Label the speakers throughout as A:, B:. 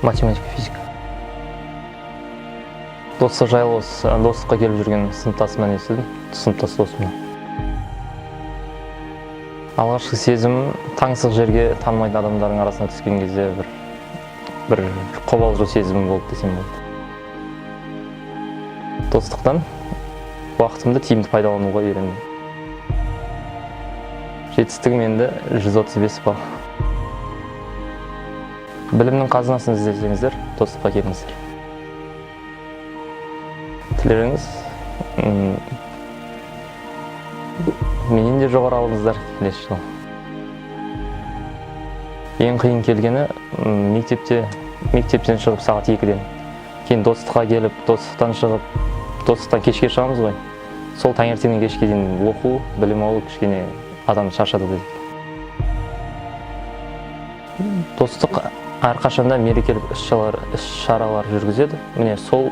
A: Математика, физика. Достық жайлы осы достыққа келіп жүрген сыныптасымнан естідім, сыныптас досымнан. Алғашқы сезім таңсық жерге танымайтын адамдардың арасына түскен кезде бір қобалжу сезімі болды десем болады. Достықтан уақытымды тиімді пайдалануға үйрендім. Жетістігім енді 135 балл. Білімнің қазынасын іздесеңіздер, достыққа келіңіздер. Тілеріңіз менен де жоғары алыңыздар келесі жылы. Ең қиын келгені мектептен шығып сағат 2-ден. Кейін достыққа келіп, достықтан шығып, достықтан кешке шығамыз ғой. Сол таңертеңнен кешке дейін оқу, білім алу кішкене адам шаршады дейді. Достық әрқашанда мерекелік іс-шаралар жүргізеді. Міне сол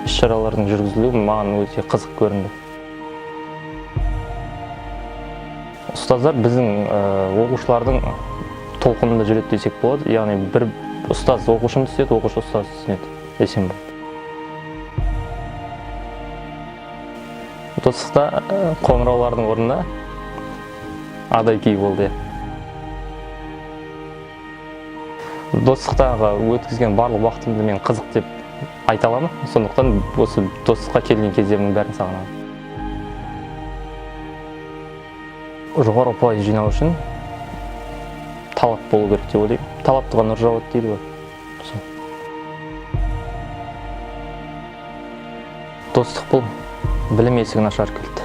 A: іс-шаралардың жүргізілуі маған өте қызық көрінді. Ұстаздар біздің оқушылардың толқынында жүреді десек болады. Яғни бір ұстаз оқушыны түсінеді, оқушы ұстаз түсінеді десем болады. Достықта қоңыраулардың орнына адай күй болды. Достықтағы өткізген барлық уақытымды мен қызық деп айта аламын. Сондықтан осы достыққа келген кездерімнің бәрін сағынамын. Жоғары ұпай жинау үшін талап болу керек деп ойлаймын. Талаптыға нұр жауады дейді ғой. Достық бұл білім есігін ашар кілт.